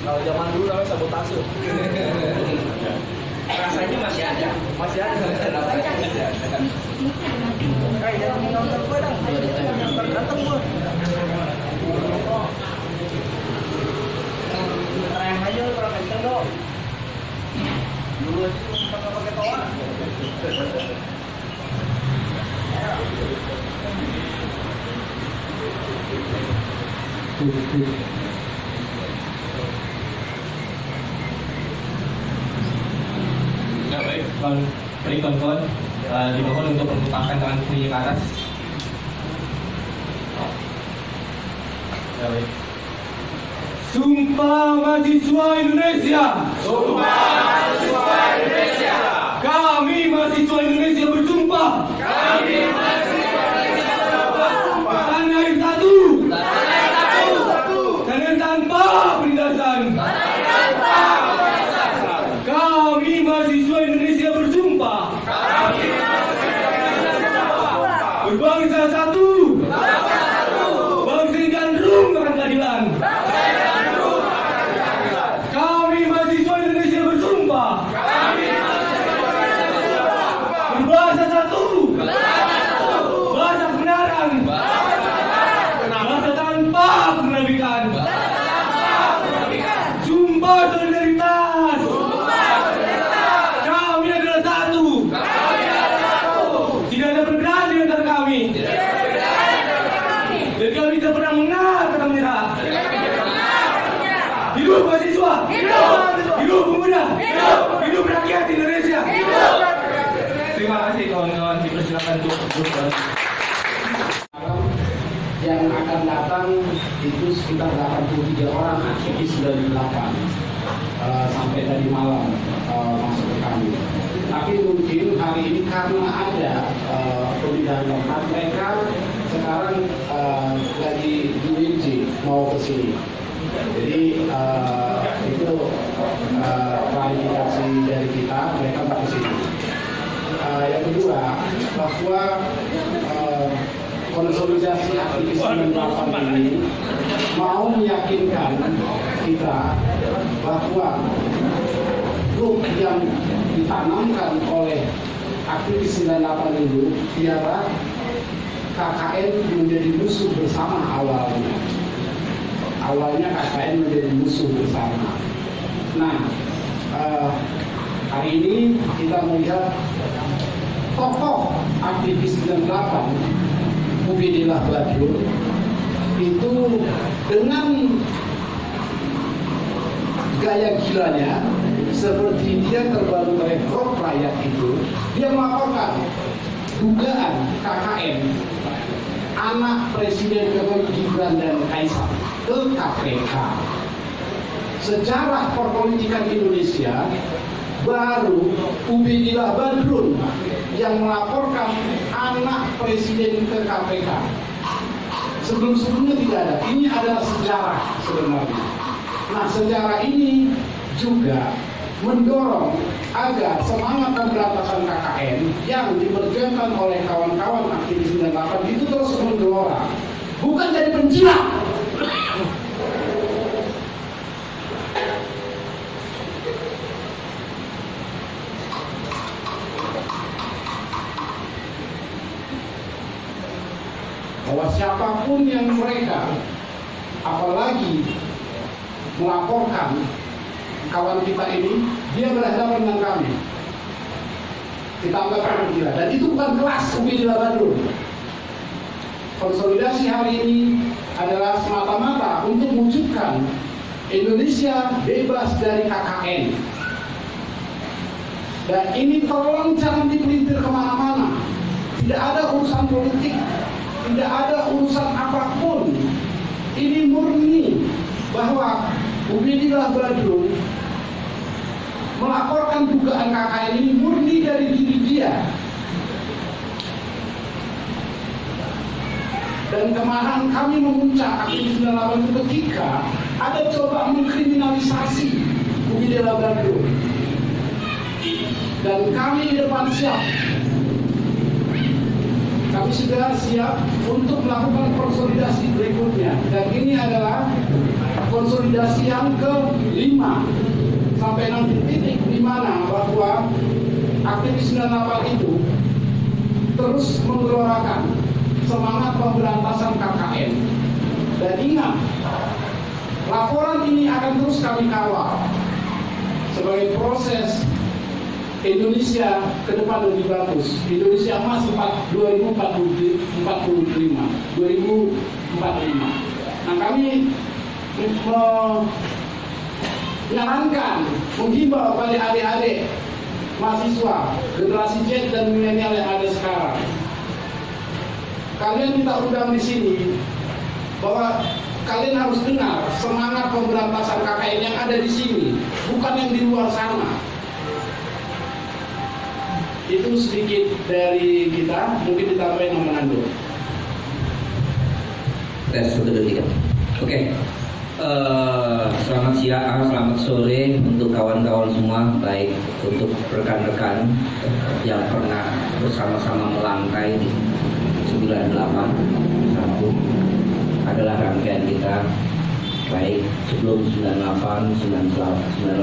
Kalau zaman dulu namanya sabotase. Rasanya masih ada. Masih ada. Kayak jangan nonton gue dong. Datang gue. Terang aja kurang kenceng dong. Dulu itu pakai toa. Ya baik, kawan-kawan, dimohon untuk mengulangkan tangan kiri ke atas. Ya baik. Sumpah mahasiswa Indonesia. Sumpah mahasiswa Indonesia. Kami mahasiswa Indonesia bersumpah. Kami mahasiswa Indonesia bersumpah. Tanah air satu. Tanah air satu. Dan tanpa penindasan. Tanpa penindasan. Kami mahasiswa Indonesia bersumpah. Kami mahasiswa Indonesia bersumpah. Berbangsa satu. Bangsa satu. Bangsa yang gandrung akan keadilan. Bangsa yang gandrung akan keadilan. Kami mahasiswa Indonesia bersumpah. Kami mahasiswa Indonesia bersumpah. Berbahasa satu. Bangsa satu. Bahasa kebenaran. Bahasa tanpa kemunafikan. Sumpah solidaritas. Kami adalah satu. Tidak ada perbedaan di antara kami. Dan kami tidak pernah mengenal kata menyerah. Hidup mahasiswa. Hidup pemuda. Hidup rakyat Indonesia. Terima kasih kawan-kawan, dipersilakan untuk duduk. Yang akan datang itu sekitar 83 orang aktivis dari 8 sampai tadi malam masuk ke kami. Tapi mungkin hari ini karena ada pemindahan tempat, mereka sekarang lagi di UNJ mau ke sini. Jadi itu klarifikasi dari kita, mereka mau ke sini. Yang kedua, bahwa konsolidasi aktivis 98 ini mau meyakinkan kita bahwa grup yang ditanamkan oleh aktivis 98 itu biarlah KKN menjadi musuh bersama awalnya. Awalnya KKN menjadi musuh bersama. Nah, hari ini kita melihat tokoh aktivis 98 Ubedillah Badrun itu dengan gaya gilanya seperti dia terbaru merekrut rakyat itu, dia melaporkan dugaan KKN anak Presiden Gibran dan Kaisang ke KPK. Sejarah perpolitikan Indonesia baru Ubedillah Badrun yang melaporkan anak presiden ke KPK. Sebelum-sebelumnya tidak ada. Ini adalah sejarah sebenarnya. Nah, sejarah ini juga mendorong agar semangat pemberantasan KKN yang diperjuangkan oleh kawan-kawan aktivis 98 itu terus menggelora, bukan jadi penjilat. Bahwa siapapun yang mereka apalagi melaporkan kawan kita ini, dia berhadapan dengan kami, kita anggap penggila. Dan itu bukan kelas Ubedillah Badrun. Konsolidasi hari ini adalah semata-mata untuk mewujudkan Indonesia bebas dari KKN. Dan ini tolong jangan dipelintir kemana-mana. Tidak ada urusan politik, tidak ada urusan apapun. Ini murni bahwa Ubedillah Badrun melaporkan dugaan KKN ini murni dari diri dia. Dan kemarahan kami memuncak aktivis 98 itu ketika ada coba mengkriminalisasi Ubedillah Badrun. Dan kami di depan siap kami sudah siap untuk melakukan konsolidasi berikutnya. Dan ini adalah konsolidasi yang ke-5 sampai nanti titik di mana bahwa aktivis 98 itu terus menggelorakan semangat pemberantasan KKN. Dan ingat, laporan ini akan terus kami kawal sebagai proses Indonesia ke depan lebih bagus. Indonesia emas 2045. Nah, kami menyarankan, menghimbau kepada adik-adik mahasiswa generasi Z dan milenial yang ada sekarang. Kalian kita undang di sini bahwa kalian harus dengar semangat pemberantasan KKN yang ada di sini, bukan yang di luar sana. Itu sedikit dari kita, mungkin ditambahin sama Nando. Tes 1, 2, 3. Oke. Selamat siang, selamat sore untuk kawan-kawan semua, baik untuk rekan-rekan yang pernah bersama-sama melangkai di 98 satu adalah rangkaian kita, baik sebelum 98, 99,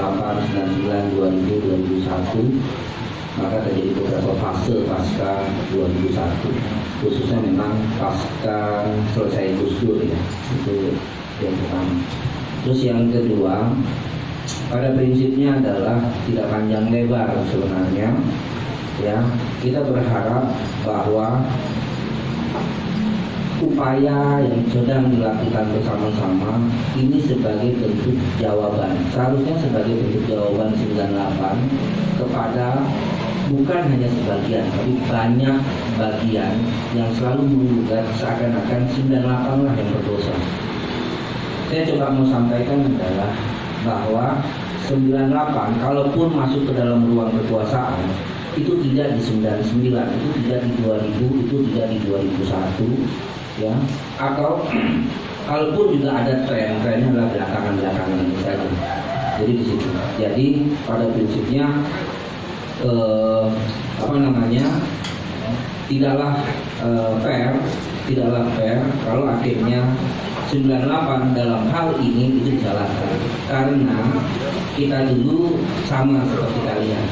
2000, 2001. Maka terjadi beberapa fase pasca 2001, khususnya memang pasca selesai Gus Dur ya, itu yang pertama. Terus yang kedua, pada prinsipnya adalah tidak panjang lebar sebenarnya ya. Kita berharap bahwa upaya yang sedang dilakukan bersama-sama ini sebagai bentuk jawaban, seharusnya sebagai bentuk jawaban 98 kepada bukan hanya sebagian, tapi banyak bagian yang selalu menggugat seakan-akan 98 lah yang berdosa. Saya coba mau sampaikan adalah bahwa 98 kalaupun masuk ke dalam ruang kekuasaan itu tidak di 99, itu tidak di 2000, itu tidak di 2001 ya, atau kalaupun juga ada trennya adalah belakangan ini saja. Jadi di situ. Jadi pada prinsipnya tidaklah fair kalau akhirnya 98 dalam hal ini itu dijalankan, karena kita dulu sama seperti kalian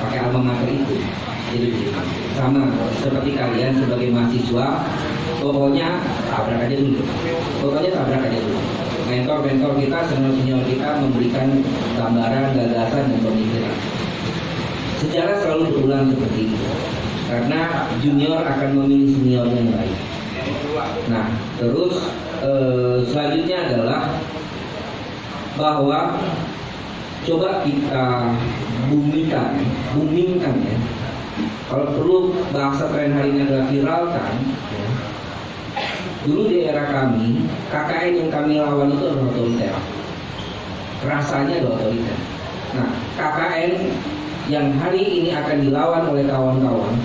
pakai alma mater itu. Jadi sama seperti kalian sebagai mahasiswa, pokoknya tabrak aja dulu. Mentor kita, senior kita memberikan gambaran, gagasan dan pemikiran. Sejarah selalu berulang seperti itu, karena junior akan memilih senior yang baik. Nah, terus selanjutnya adalah bahwa coba kita boomingkan ya. Kalau perlu bahasa tren hari ini adalah viralkan ya. Dulu di era kami, KKN yang kami lawan itu adalah otoriter. Rasanya adalah otoriter. Nah, KKN yang hari ini akan dilawan oleh kawan-kawan,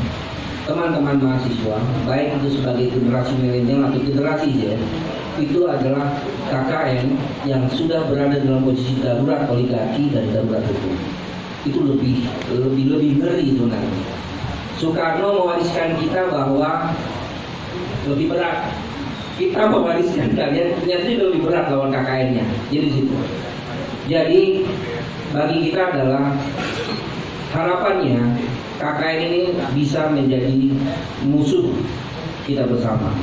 teman-teman mahasiswa, baik itu sebagai generasi milenial atau generasi Z, itu adalah KKN yang sudah berada dalam posisi darurat oligarki dan darurat hukum. Itu lebih ngeri sebenarnya. Soekarno mewariskan kita bahwa lebih berat. Kita mewariskan kalian ternyata itu lebih berat lawan KKN-nya. Jadi situ. Jadi bagi kita adalah harapannya KKN ini bisa menjadi musuh kita bersama.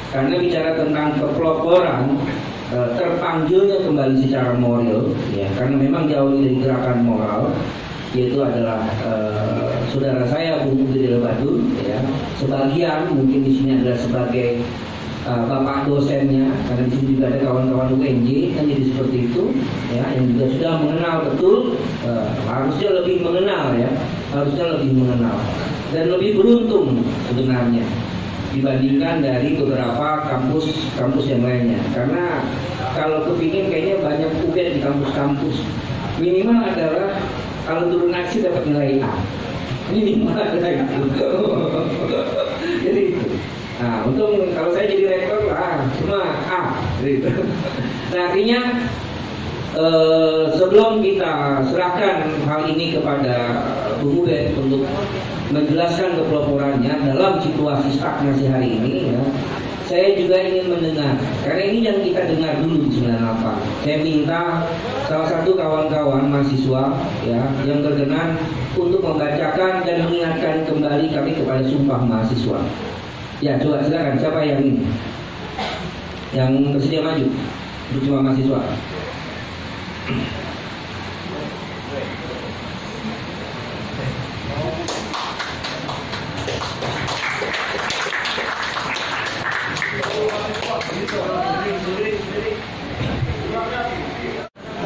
Karena bicara tentang kepeloporan, terpanggilnya kembali secara moral, ya, karena memang diawali dari gerakan moral, yaitu adalah saudara saya Bung Gede Badun, ya, sebagian mungkin di sini adalah sebagai bapak dosennya, karena di sini juga ada kawan-kawan UNJ, kan jadi seperti itu, ya, yang juga sudah mengenal betul, harusnya lebih mengenal, ya, dan lebih beruntung sebenarnya dibandingkan dari beberapa kampus yang lainnya. Karena kalau kepingin kayaknya banyak UGM di kampus-kampus, minimal adalah kalau turun aksi dapat nilai A, minimal adalah itu. Jadi itu. Nah, kalau saya jadi rektor lah, semua A, gitu. Nah, artinya sebelum kita serahkan hal ini kepada Bu Ubed untuk menjelaskan kepeloporannya dalam situasi stagnasi hari ini, ya, saya juga ingin mendengar, karena ini yang kita dengar dulu di 98. Saya minta salah satu kawan-kawan mahasiswa, ya, yang berkenan untuk membacakan dan mengingatkan kembali kami kepada Sumpah Mahasiswa. Ya, coba silakan, siapa yang ini? Yang bersedia maju untuk Sumpah Mahasiswa?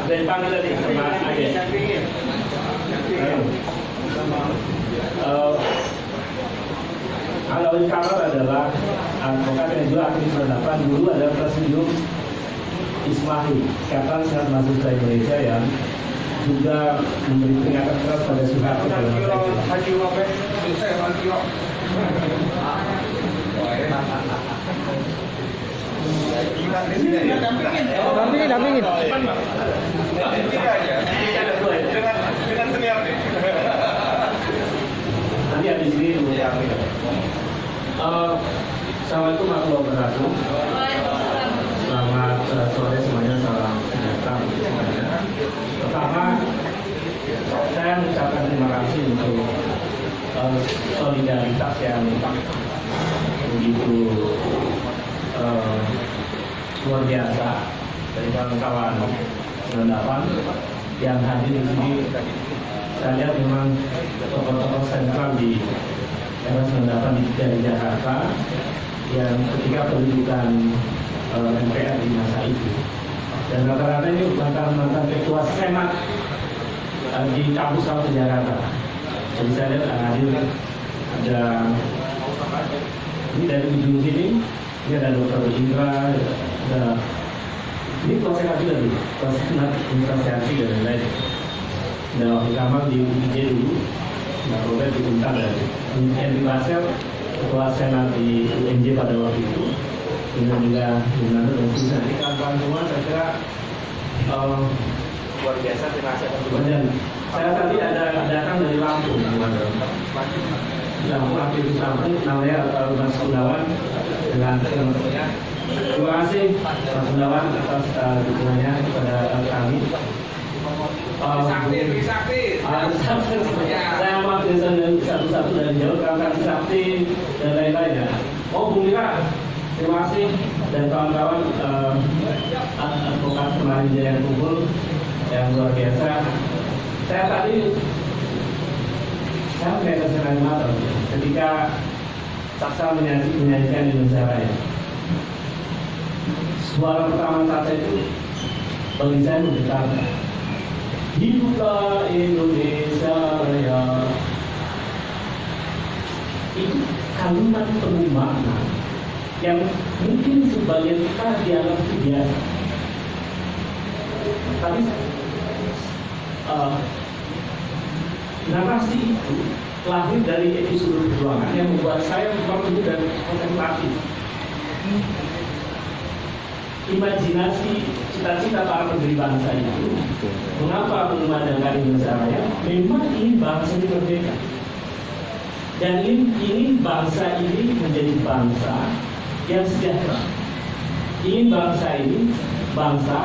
Dari panggil tadi sama Ade. Alawi Kamar adalah advokat yang juga aktif berhadapan. Dulu adalah Presidium Ismail, Ikatan Sehat Mahasiswa Indonesia, yang juga memberi peringatan keras pada Soeharto dalam Dampingin. Nanti habis ini dulu. Assalamualaikum warahmatullahi wabarakatuh. Selamat sore semuanya, salam sejahtera semuanya. Pertama, saya mengucapkan terima kasih untuk solidaritas yang begitu luar biasa dari kawan-kawan 98 yang hadir di sini. Saya lihat memang tokoh-tokoh sentral di era 98 dari Jakarta yang ketika pendudukan MPR di masa itu, dan rata-rata ini mantan ketua senat di kampus-kampus Jakarta. Jadi saya lihat hadir ada ini dari ujung sini. Ini ada Dr. Indra, ada ini ketua senat juga dulu, ketua senat investasi dan lain-lain. Dan waktu kamar di UIJ dulu, Mbak Robert di Untar, dan Henry Basel, ketua senat di UNJ pada waktu itu. Dengan juga Yunando dan Susan. Jadi kawan-kawan semua saya kira luar biasa, terima kasih atas dukungan. Saya tadi ada datang dari Lampung, Lampung aktivis Lampung, namanya Mas Gunawan dengan teman-temannya. Terima kasih Mas Gunawan atas dukungannya kepada kami. Saya maaf dari satu-satu dari jauh, karena sakti dan lain-lainnya. Oh, Bu Mira, terima kasih, dan kawan-kawan advokat kemarin Jaya Kumpul yang luar biasa. Saya tadi melihat senang mata ketika Saksa menyanyikan Indonesia Raya. Suara pertama Saksa itu bagi saya menggetarkan. Hiduplah Indonesia Raya. Itu kalimat penuh makna yang mungkin sebagian kita dianggap biasa. Tapi narasi itu lahir dari episode perjuangan yang membuat saya perlu dan kontemplasi. Imajinasi cita-cita para pendiri bangsa itu, mengapa mengumandangkan Indonesia Raya? Memang ingin bangsa ini merdeka, dan ingin bangsa ini menjadi bangsa yang sejahtera. Ingin bangsa ini bangsa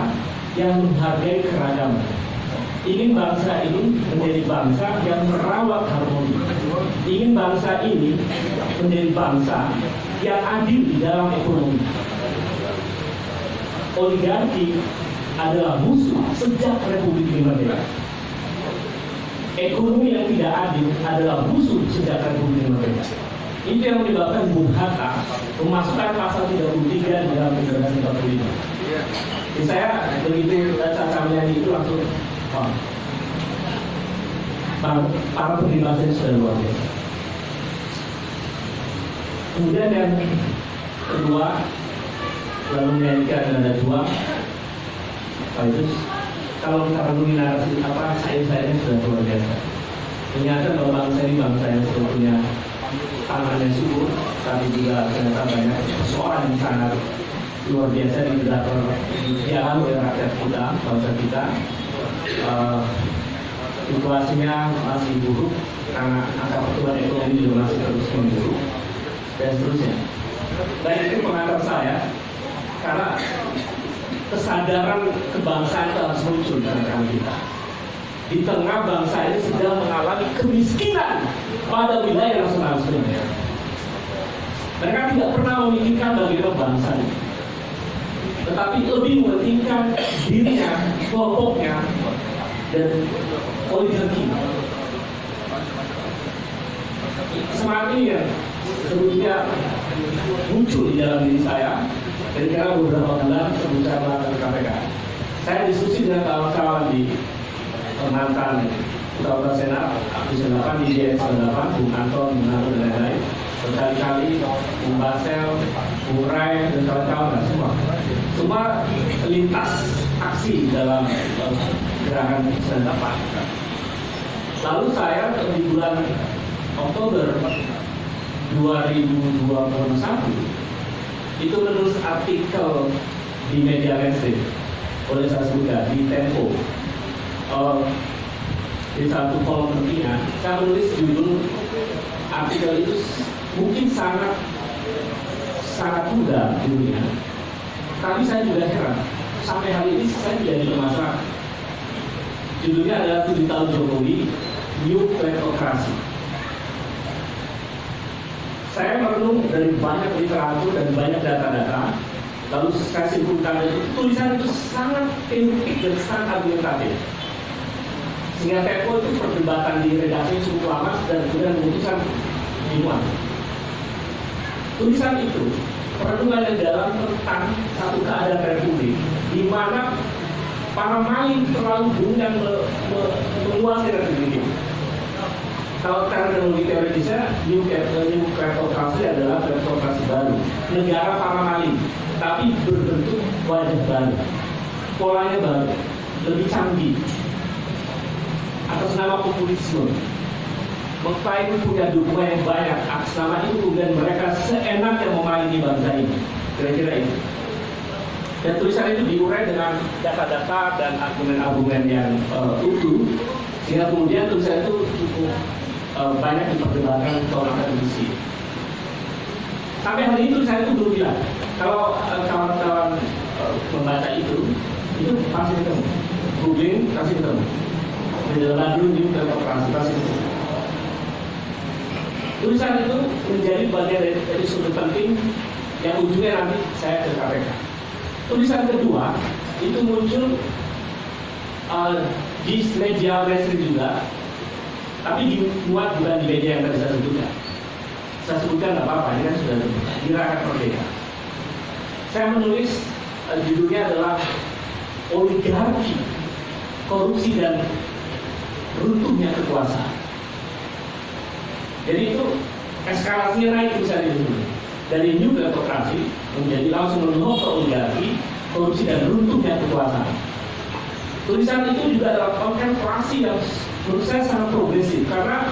yang menghargai keragaman. Ingin bangsa ini menjadi bangsa yang merawat harmoni. Ingin bangsa ini menjadi bangsa yang adil di dalam ekonomi. Oligarki adalah musuh sejak Republik ini merdeka. Ekonomi yang tidak adil adalah musuh sejak Republik ini merdeka. Itu yang menyebabkan Bung Hatta memasukkan pasal 33 di dalam Undang-Undang 45. Jadi saya begitu cacamnya itu langsung para pendiri bangsa ini sudah luar biasa. Kemudian yang kedua, lalu menyanyikan ada dua. Itu kalau kita peduli narasi saya sudah luar biasa. Mengingatkan bahwa bangsa ini bangsa yang sebetulnya tangan yang subur, tapi juga ternyata banyak persoalan yang sangat luar biasa dialami oleh rakyat kita, bangsa kita. Situasinya masih buruk karena angka pertumbuhan ekonomi juga masih terus memburuk dan seterusnya. Dan itu pengantar saya karena kesadaran kebangsaan itu harus muncul di antara kita. Di tengah bangsa ini sedang mengalami kemiskinan pada wilayah nasional sebenarnya. Mereka tidak pernah memikirkan bagaimana bangsa ini, tetapi lebih mementingkan dirinya, kelompoknya, dan oligarki. Semangat ini ya sebelumnya muncul di dalam diri saya ketika beberapa bulan sebelum saya melakukan KPK. Saya diskusi dengan kawan-kawan di mantan Ketua Senat, Abdus 8, di DS 8, Bung Anton, Bung Anton, dan lain-lain. Berkali-kali Bung Basel, Bung Rai, dan kawan-kawan semua lintas aksi dalam gerakan 98. Lalu saya di bulan Oktober 2021 itu menulis artikel di media mainstream, boleh saya sebutkan di Tempo. Di satu kolom pentingan saya menulis judul artikel itu mungkin sangat mudah judulnya, tapi saya juga heran sampai hari ini saya jadi masalah. Judulnya adalah 7 tahun Jokowi, New Kleptokrasi. Saya merenung dari banyak literatur dan banyak data-data, lalu saya simpulkan itu tulisan itu sangat teoretik dan sangat argumentatif. Sehingga Tempo itu perdebatan di redaksi cukup lama dan kemudian memutuskan dimuat. Tulisan itu perenungan yang dalam tentang satu keadaan republik di mana para maling terlalu dominan menguasai republik ini. Kalau terminologi teoritisnya, new kleptokrasi adalah kleptokrasi baru, negara para maling, tapi berbentuk wajah baru, polanya baru, lebih canggih. Atas nama populisme, mengklaim punya dukungan yang banyak, atas nama itu kemudian mereka seenaknya memaingi bangsa ini, kira-kira itu. Dan tulisan itu diurai dengan data-data dan argumen-argumen yang utuh, sehingga kemudian tulisan itu cukup banyak diperdebatkan oleh akademisi. Sampai hari itu saya itu belum bilang, kalau kawan-kawan membaca itu pasti ketemu, googling pasti ketemu. Di dalam New Kleptokrasi pasti ketemu. Tulisan itu menjadi bagian dari sudut penting yang ujungnya nanti saya ke KPK. Tulisan kedua itu muncul di media mainstream juga, tapi dimuat bukan di media yang tadi saya sebutkan. Saya sebutkan nggak apa-apa, ini kan sudah di Rakyat Merdeka. Saya menulis judulnya adalah Oligarki, Korupsi dan Runtuhnya Kekuasaan. Jadi itu eskalasinya naik misalnya dulu dari new kleptokrasi menjadi langsung menutup ke oligarki, korupsi dan runtuhnya kekuasaan. Tulisan itu juga adalah kontemplasi yang menurut saya sangat progresif karena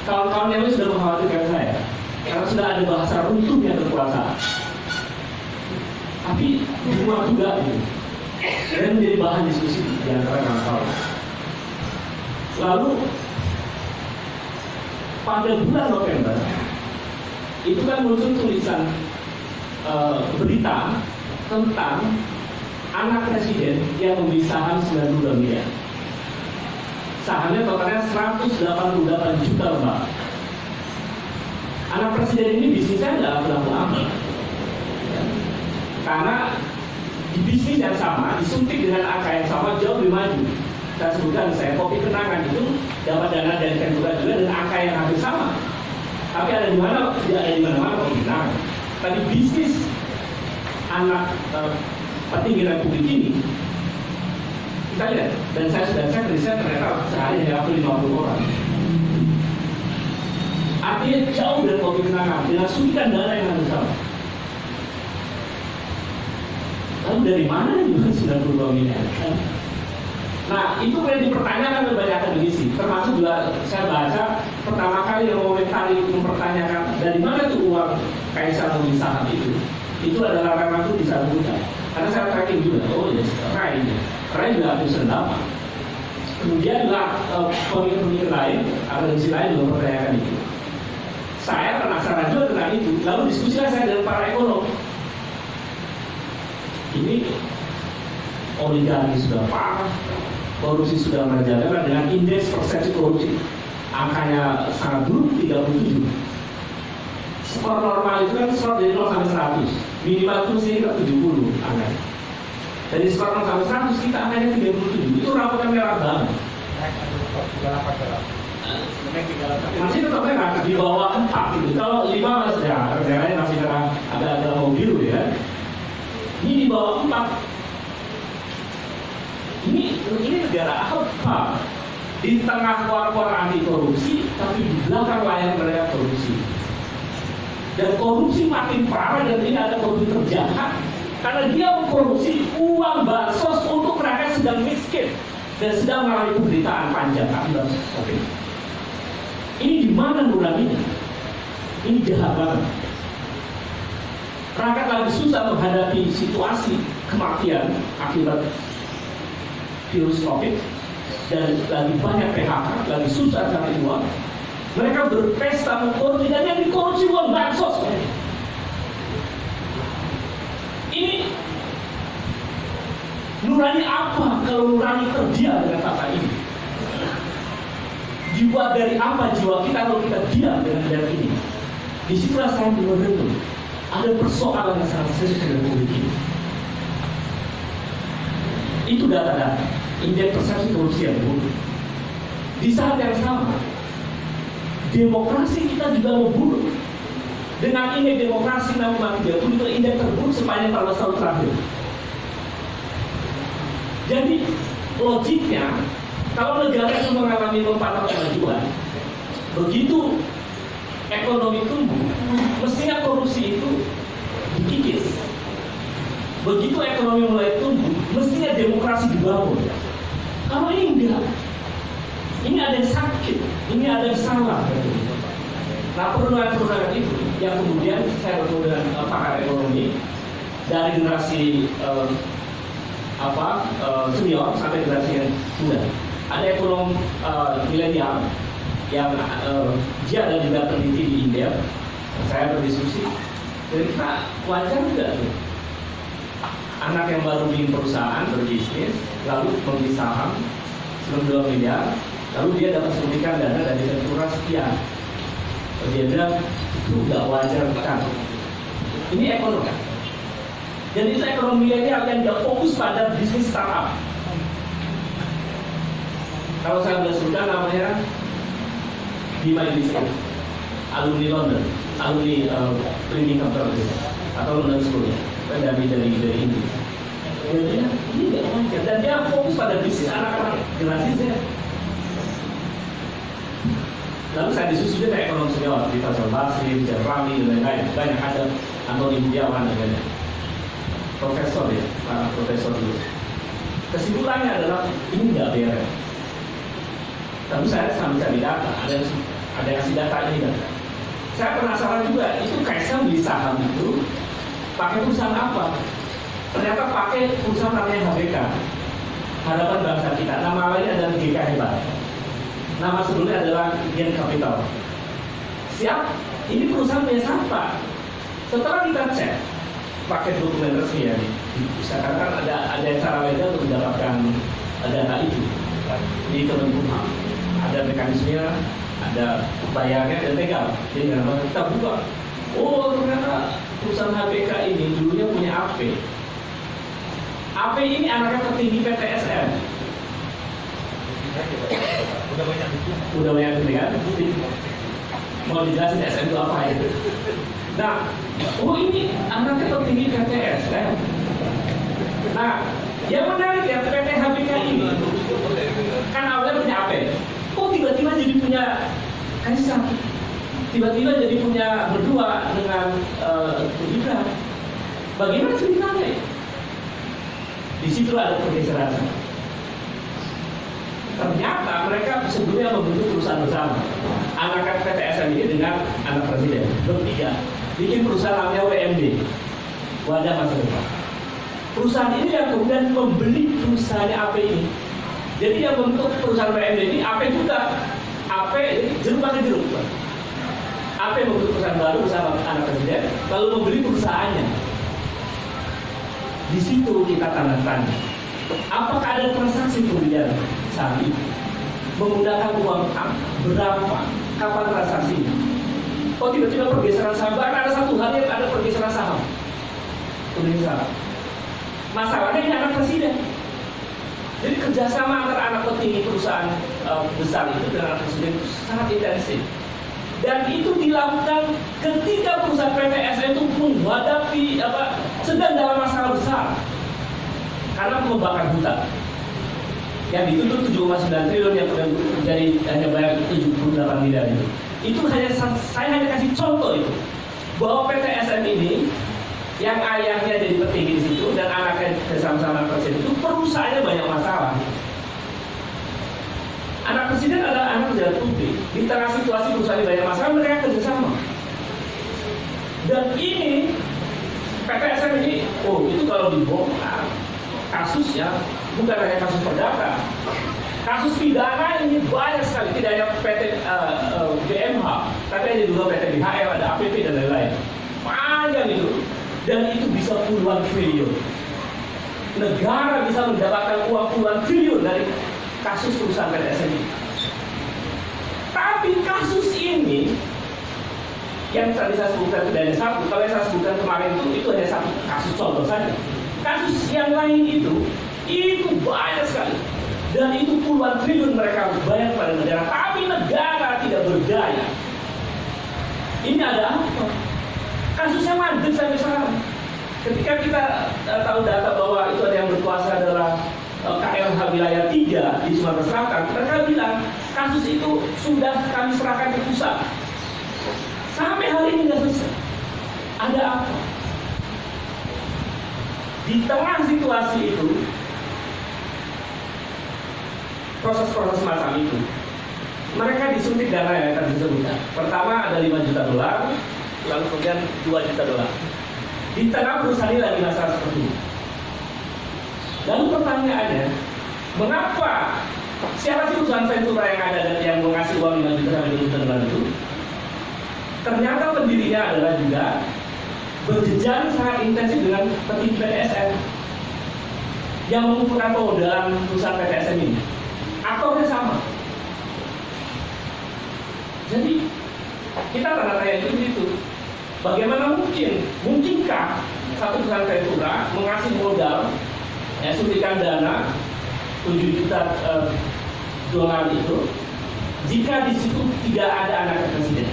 kawan-kawan yang sudah mengkhawatirkan saya karena sudah ada bahasa runtuhnya kekuasaan. Tapi semua juga gitu. Dan menjadi bahan diskusi di antara kawan-kawan. Lalu pada bulan November itu kan muncul tulisan berita tentang anak presiden yang membeli saham 92 miliar. Sahamnya totalnya 188 juta lembar. Anak presiden ini bisnisnya adalah pelaku amal. Karena di bisnis yang sama disuntik dengan angka yang sama jauh lebih maju. Saya sebutkan, saya kopi kenangan itu dapat dana dari Ventura juga dengan angka yang hampir sama. Tapi ada di mana? Tidak ada di mana-mana kopi kenangan. Tapi bisnis anak petinggi republik ini kita lihat, dan saya sudah cek riset ternyata sehari hanya 50 orang. Artinya jauh dari kopi kenangan dengan suntikan dana yang hampir sama. Lalu dari mana juga 92 miliar? Nah, itu yang dipertanyakan oleh banyak akademisi, termasuk juga saya baca pertama kali yang mempertanyakan dari mana tuh uang Kaisar membeli saham itu. itu adalah ranah itu disambungkan. Karena saya tracking juga, oh ya, Rai juga aktif sendawa. Kemudian juga pemikir-pemikir lain, organisasi lain juga mempertanyakan itu. Saya penasaran juga dengan itu. Lalu diskusilah saya dengan para ekonom. Ini oligarki sudah parah, korupsi sudah merajalela dengan indeks persepsi korupsi. Angkanya sangat buruk, 37. Skor normal itu kan skor dari 0 sampai 100. Minimal itu sih kita 70 angkanya. Dari skor 0 sampai 100 kita angkanya 37. Itu raputan merah banget. Masih tetap merah di bawah 4 gitu. Kalau 5 masih ya, kerjanya masih agak mobil ya. Ini di bawah 4. Ini negara apa? Di tengah war-war anti korupsi, tapi di belakang layar mereka korupsi. Dan korupsi makin parah dan ini ada korupsi terjahat karena dia mengkorupsi uang bansos untuk mereka sedang miskin dan sedang mengalami penderitaan panjang akibat COVID. Ini di mana nuraninya? Ini jahat banget. Rakyat lagi susah menghadapi situasi kematian akibat virus COVID dan lagi banyak PHK, lagi susah cari uang. Mereka berpesta mengkorupsi dan yang dikorupsi uang bansos. Ini nurani apa kalau nurani kerja dengan kata ini? Jiwa dari apa jiwa kita kalau kita diam dengan ini? Disitulah saya merenung. Ada persoalan yang sangat serius dalam politik ini. Itu data-data indeks persepsi korupsi yang buruk. Di saat yang sama, demokrasi kita juga memburuk. Dengan indeks demokrasi 6,30 itu indeks terburuk sepanjang 14 tahun terakhir. Jadi logiknya, kalau negara itu mengalami lompatan kemajuan, begitu ekonomi tumbuh, mestinya korupsi itu dikikis. Begitu ekonomi mulai tumbuh, mestinya demokrasi dibangun. Kalau ini enggak, ini ada yang sakit, ini ada yang salah. Nah, perundangan itu yang kemudian saya bertemu dengan pakar ekonomi dari generasi senior sampai generasi yang muda. Ada ekonom milenial yang dia ada juga peneliti di India. Saya berdiskusi, dan kita wajar juga tuh. Anak yang baru bikin perusahaan berbisnis, lalu membeli saham 92 miliar, lalu dia dapat suntikan dana dari Ventura sekian. Dia bilang itu nggak wajar kan? Ini ekonomi. Dan itu ekonomi milenial yang nggak fokus pada bisnis startup. Kalau saya sudah sebutkan namanya Bima Yudhistira, alumni London, alumni Trinity Capital atau London School, dari Inggris. Dia ini nggak wajar dan dia fokus pada bisnis anak-anak generasi Z. Lalu saya diskusi dengan ekonom senior di Faisal Basri, Jan Rami dan lain-lain. Banyak ada Antoni Budiawan dan lain-lain. Profesor ya, para profesor dulu. Kesimpulannya adalah ini nggak beres. Tapi saya sambil cari data, ada yang kasih data ini kan. Saya penasaran juga, itu Kaisang beli saham itu pakai perusahaan apa? Ternyata pakai perusahaan namanya HBK, Harapan Bangsa Kita. Nama lainnya adalah GK Hebat. Nama sebelumnya adalah Gen Capital. Siap, ini perusahaan punya siapa? Setelah kita cek, pakai dokumen resmi ya, misalkan kan ada cara legal untuk mendapatkan data itu di Kemenkumham. Ada mekanismenya, ada bayarnya dan legal. Jadi kita buka, oh ternyata perusahaan HBK ini dulunya punya AP. AP ini anaknya petinggi PTSM. Udah banyak gitu kan? Mau dijelasin SM itu apa ya? Nah, oh ini anaknya petinggi PTSM. Nah, yang menarik ya PT HBK ini kan awalnya punya AP. Kok tiba-tiba jadi punya Kaisang? Tiba-tiba jadi punya berdua dengan Gibran. Bagaimana ceritanya? Di situ ada pergeseran. Ternyata mereka sebelumnya membentuk perusahaan bersama. Anak PTSM ini dengan anak presiden bertiga bikin perusahaan namanya WMD. wadah masa depan. Perusahaan ini yang kemudian membeli perusahaan AP ini. Jadi yang bentuk perusahaan PMD ini AP juga, AP jeruk pakai jeruk. AP membentuk perusahaan baru bersama anak presiden, lalu membeli perusahaannya. Di situ kita tanda tanya, apakah ada transaksi pembelian saat itu? Menggunakan uang berapa? Kapan transaksinya? Kok tiba-tiba pergeseran saham? Bahkan ada satu hal yang ada pergeseran saham. Pembelian saham. Masalahnya ini anak presiden. Jadi kerjasama antara anak petinggi perusahaan besar itu dengan anak presiden itu sangat intensif. Dan itu dilakukan ketika perusahaan PTSN itu menghadapi sedang dalam masalah besar karena membakar hutan. Yang dituntut 7,9 triliun yang menjadi hanya bayar 78 miliar itu. Itu saya hanya kasih contoh itu bahwa PTSN ini yang ayahnya jadi petinggi di situ dan anaknya bersama-sama presiden itu perusahaannya banyak masalah. Anak presiden adalah anak pejabat publik. Di tengah situasi perusahaan banyak masalah, mereka kerjasama. Dan ini PTSN ini, itu kalau dibongkar kasusnya bukan hanya kasus perdata, kasus pidana ini banyak sekali. Tidak hanya PT BMH, tapi ada juga PT BHL, ada APP dan lain-lain. Panjang itu. Dan itu bisa puluhan triliun. Negara bisa mendapatkan uang puluhan triliun dari kasus perusahaan PTSN ini. Tapi kasus ini yang tadi saya sebutkan itu hanya satu. Kalau yang saya sebutkan kemarin itu hanya satu kasus contoh saja. Kasus yang lain itu banyak sekali. Dan itu puluhan triliun mereka harus bayar pada negara. Tapi negara tidak berdaya. Ini ada apa? Kasusnya mandek sampai sekarang. Ketika kita tahu data bahwa itu ada yang berkuasa adalah KLH wilayah 3 di Sumatera Selatan, mereka bilang kasus itu sudah kami serahkan ke pusat. Sampai hari ini nggak selesai. Ada apa? Di tengah situasi itu, proses-proses semacam itu, mereka disuntik dana yang akan disebutkan. Pertama ada 5 juta dolar, lalu kemudian 2 juta dolar. Di tengah perusahaan ini lagi masalah seperti ini. Lalu pertanyaannya, mengapa siapa sih perusahaan Ventura yang ada dan yang mengasih uang 5 juta sampai 2 juta dolar itu? Ternyata pendirinya adalah juga berjejaring sangat intensif dengan petinggi PTSN yang mengumpulkan pemodalan perusahaan PTSN ini. Aktornya sama. Jadi kita tanda tanya itu. Bagaimana mungkinkah satu perusahaan Ventura mengasih modal, suntikan dana 7 juta dolar itu, jika di situ tidak ada anak presiden,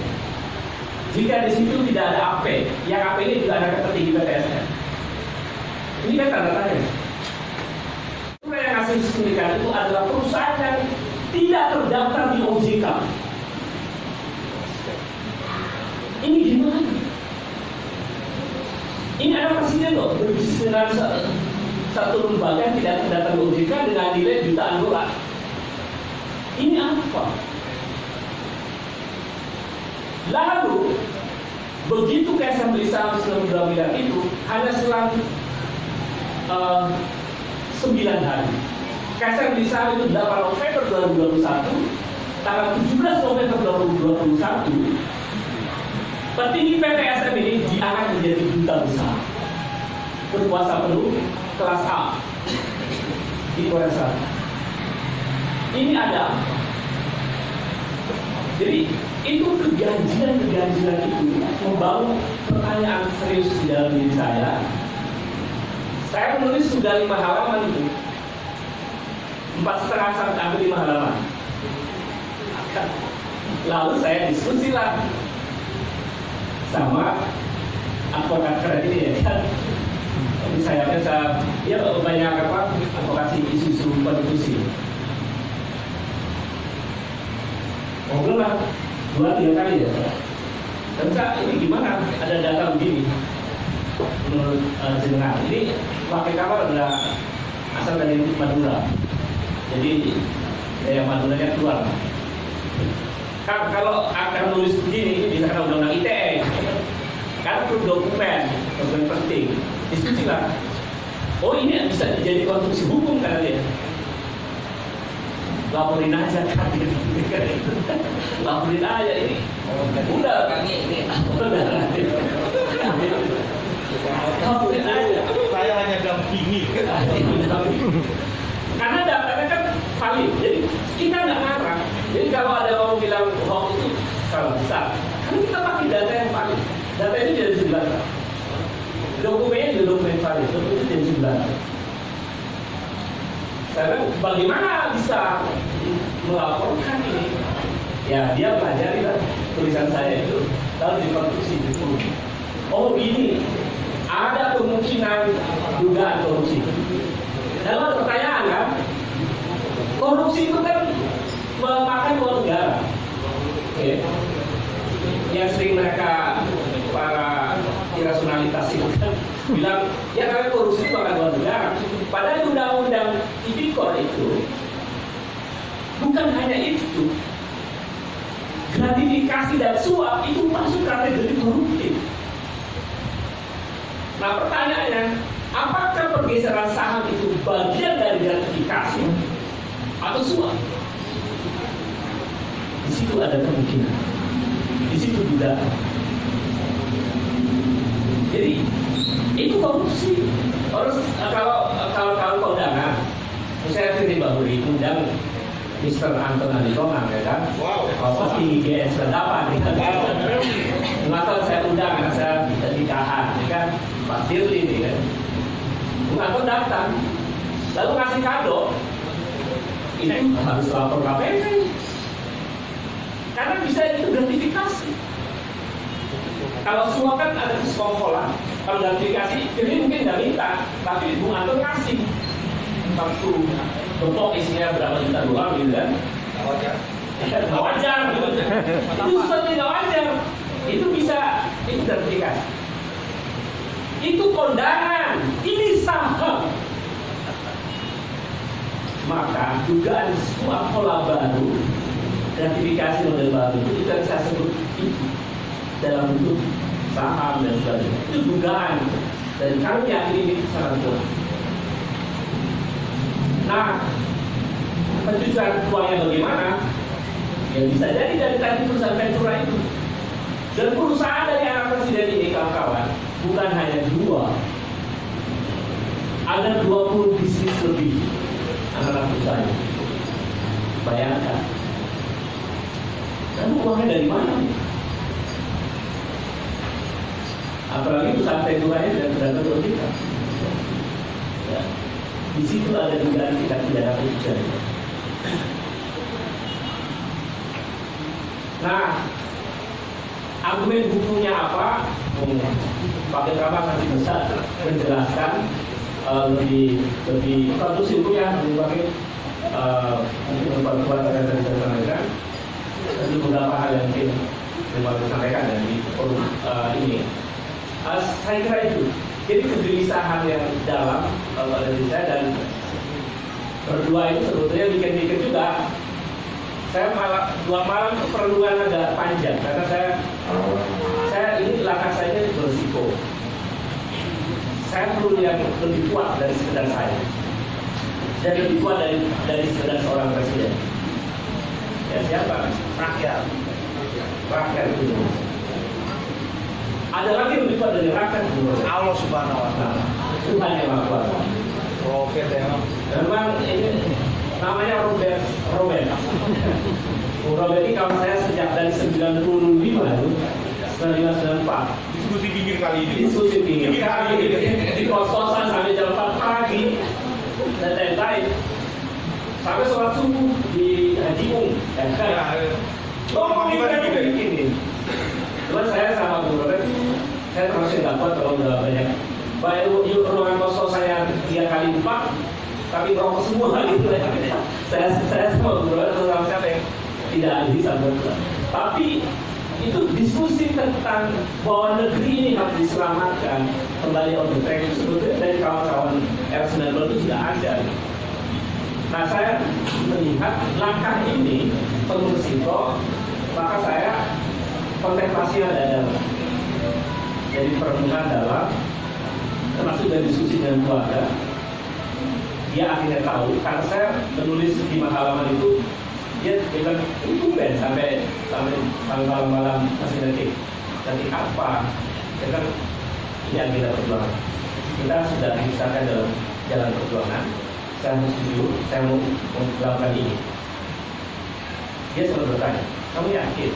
jika di situ tidak ada AP, yang AP ini juga anak petinggi PTSN. Ini kan tanda tanya. Yang ngasih suntikan itu adalah perusahaan yang tidak terdaftar di OJK. Ini gimana? Ini ada presiden loh, berbisnis dengan satu lembaga yang tidak terdaftar di OJK dengan nilai jutaan dolar. Ini apa? Lalu begitu ke assembly saham 92 miliar itu hanya selang 9 hari. Ke assembly saham itu 8 November 2021, tanggal 17 November 2021. Petinggi PTSN ini diangkat menjadi duta besar berkuasa penuh kelas A di Korea Selatan. Ini ada apa? Jadi itu keganjilan itu membangun pertanyaan serius di dalam diri saya. Saya menulis sudah 5 halaman itu, 4,5 sampai hampir 5 halaman. Lalu saya diskusi lah sama advokat keren ini ya kan. Tapi saya banyak advokasi isu-isu konstitusi. Ngobrol lah 2-3 kali ya. Dan ini gimana? Ada data begini. Menurut jenengan, ini wakil kapal adalah asal dari Madura. Jadi daya Maduranya keluar. Kan kalau akan nulis begini, ini bisa kena undang-undang ITE. Kan perlu dokumen penting. diskusilah. Oh ini bisa jadi konstruksi hukum karena dia laporin aja kan gitu. Laporin aja ini. Udah ini. Laporin aja. Saya hanya dampingi. Karena datanya kan valid, jadi kita nggak ngarang. Jadi kalau ada orang bilang hoax itu salah besar, karena kita pakai data yang valid. Data itu tidak bisa dibantah. Dokumennya juga dokumen valid, dokumen itu tidak bisa dibantah. Sekarang bagaimana bisa melaporkan ini? Ya dia pelajari lah tulisan saya itu, lalu dikonstruksi itu. Oh ini ada kemungkinan dugaan korupsi. Lalu ada pertanyaan kan, korupsi itu kan memakan uang negara. Oke. Yang sering mereka para irasionalitas itu kan bilang ya karena korupsi itu makan uang negara. Padahal undang-undang tipikor itu bukan hanya itu, gratifikasi dan suap itu masuk kategori koruptif. Nah pertanyaannya, apakah pergeseran saham itu bagian dari gratifikasi atau suap? Di situ ada kemungkinan, di situ dugaan. Jadi itu korupsi. Kalau kondangan, saya Firly Bahuri undang Mr. Anton Aditongan, ya kan? Wow. Pasti IGS berdapat, ya kan? Maka saya undang anak saya nikahan, ya kan? Pak Firly ini kan? Anton datang, lalu kasih kado, ini harus lapor KPK, karena bisa itu gratifikasi. Kalau semua kan ada kesekongkolan, kalau gratifikasi, Firly mungkin nggak minta, tapi Bung Anton kasih satu gempok isinya berapa juta dolar gitu kan? Nggak wajar, gitu. Itu sesuatu nggak wajar. Itu bisa, itu gratifikasi. Itu kondangan, ini saham. Maka dugaan suap pola baru, gratifikasi model baru itu kita bisa sebut itu dalam bentuk saham dan sebagainya. Itu dugaan dan kami yakin ini sangat kuat. Nah, pencucian uangnya bagaimana? Ya bisa jadi dari tadi perusahaan Ventura itu. Dan perusahaan dari anak presiden ini kawan-kawan bukan hanya dua, ada 20 bisnis lebih anak perusahaan. Bayangkan. Lalu uangnya dari mana? Apalagi perusahaan Ventura ini sudah berada di kita. Ya. Di situ ada dugaan tindak pidana pencucian. Nah, argumen hukumnya apa? Pak Ketua masih bisa menjelaskan lebih konstruksi hukumnya lebih mungkin perempuan akan saya sampaikan. Tentu beberapa hal yang mungkin saya sampaikan dari forum ini. Saya kira itu. Jadi kegelisahan yang dalam pada diri saya dan berdua itu sebetulnya bikin juga. Saya malah 2 malam itu perluan agak panjang karena saya ini langkah saya ini berisiko. Saya perlu yang lebih kuat dari sekedar saya dan lebih kuat dari sekedar seorang presiden. Ya siapa? Rakyat itu. Ada lagi yang lebih kuat dari rakyat itu. Allah Subhanahu Wa Taala. Tuhan yang Maha Kuasa. Robert ya. Memang ini namanya Robert. Robert ini kawan saya sejak dari 95 itu, 1994. Diskusi pinggir kali ini. Diskusi pinggir kali ini di kos-kosan sampai jam 4 pagi dan lain-lain. Sampai sholat subuh di Haji Ung. Ini. Cuman saya sama Bu Robert, saya termasuk nggak kuat kalau udah banyak. Baik ruangan kos saya 3 kali 4, tapi rokok semua gitu ya. Saya sama Bu Robert terus sama siapa yang tidak ahli sama. Tapi itu diskusi tentang bahwa negeri ini harus diselamatkan kembali on the track itu sebetulnya dari kawan-kawan R19 itu sudah ada. Nah saya melihat langkah ini penuh risiko, maka saya kontemplasi ada dalam. Jadi perenungan dalam termasuk dari diskusi dengan keluarga, dia akhirnya tahu karena saya menulis 5 halaman itu, dia bilang itu ben sampai malam-malam masih detik apa, ya kan ini agenda perjuangan. Kita sudah dipisahkan dalam jalan perjuangan. Saya harus jujur, saya mau melakukan ini. Dia selalu bertanya, kamu yakin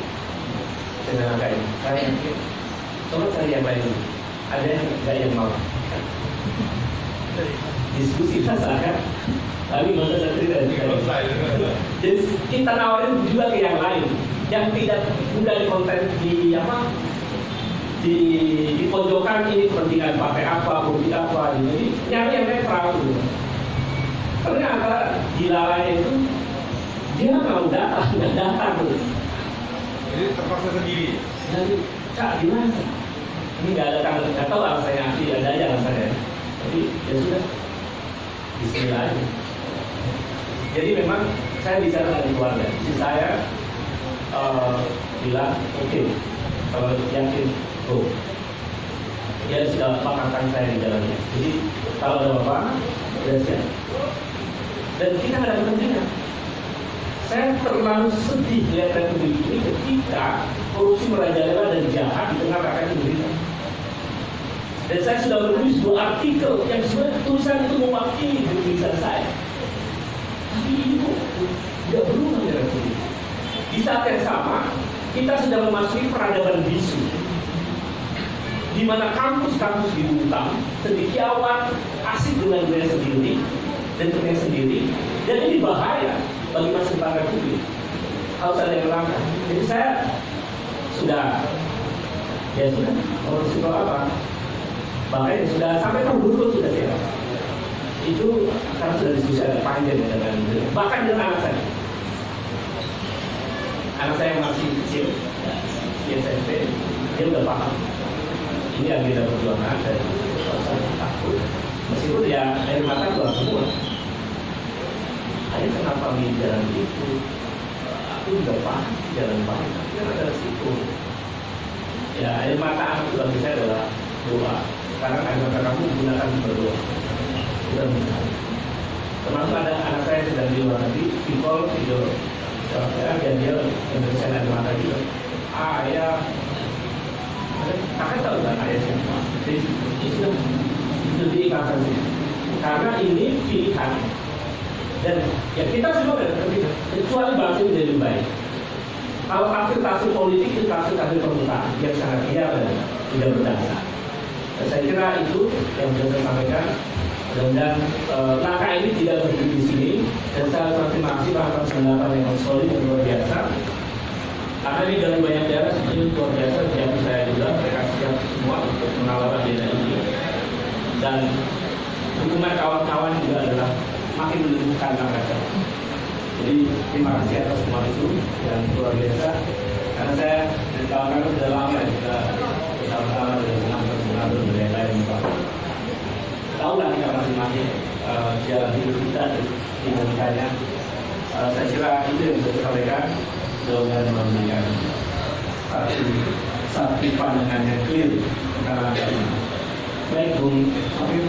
dengan angka ini? Saya yakin. Coba cari yang lain. Ada yang tidak yang mau. Diskusi kan? Tapi nggak usah cerita. Jadi kita nawarin juga ke yang lain, yang tidak mudah di konten di pojokan ini kepentingan partai apa, politik apa, jadi nyari yang netral gitu. Ternyata dilarangnya itu dia mau datang, nggak datang gitu. Jadi terpaksa sendiri. Jadi Cak gimana? Ini nggak ada tanggal, nggak tahu alasannya asli, ada aja alasannya. Tapi ya sudah, Bismillah aja. Jadi memang saya bicara dengan keluarga, istri saya bilang oke, kalau yakin go. Dia sudah pakatkan saya di jalannya. Jadi kalau ada apa-apa, sudah siap. Dan kita nggak ada kepentingan. Saya terlalu sedih lihat Republik ini ketika korupsi merajalela dan jahat di tengah rakyat Indonesia. Dan saya sudah menulis 2 artikel yang sebenarnya tulisan itu mewakili tulisan saya. Tapi ini kok tidak berubah ya Republik. Di saat yang sama, kita sudah memasuki peradaban bisu, di mana kampus-kampus dibungkam, cendekiawan asik dengan dunia sendiri dan dunia sendiri, dan ini bahaya bagi masa depan Republik. Harus ada yang langkah. Jadi saya sudah korupsi apa? Bahkan sudah sampai tahun dulu sudah siap. Itu karena sudah diskusi agak panjang dengan bahkan dengan anak saya. Anak saya masih kecil, di SMP, dia udah paham. Ini agenda perjuangan dan saya takut. Meskipun ya air mata keluar semua. Ayah kenapa milih jalan itu? Aku juga paham jalan baik, tapi kan ada resiko. Ya air mata anak itu bagi saya adalah doa. Karena air mata kamu gunakan berdoa. Kita bisa. Termasuk ada anak saya yang sedang di luar negeri, Vicol video. Saya dia Indonesia air mata juga. Ayah, kakak tahu kan ayah siapa? Itu diikatkan sih. Karena ini pilihan. Dan ya kita semua kecuali bangsa yang lebih baik. Kalau tafsir politik itu tafsir permukaan yang sangat liar dan tidak berdasar. Saya kira itu yang bisa saya sampaikan. Dan langkah ini tidak berdiri di sini. Dan saya terima kasih atas pendapat yang solid dan luar biasa. Karena ini dari banyak daerah sebetulnya luar biasa. Jadi saya juga mereka siap semua untuk mengawal agenda ini. Dan dukungan kawan-kawan juga adalah makin menunjukkan mereka. Jadi terima kasih atas semua itu yang luar biasa. Karena saya dan kawan-kawan sudah lama ya kita bersama-sama dengan senang dan lain-lain. Tahu lah kita masing-masing jalan hidup kita dinamikanya. Saya kira itu yang bisa saya sampaikan. Mudah-mudahan memberikan satu pandangan yang clear tentang ini. Baik, Bung Afif.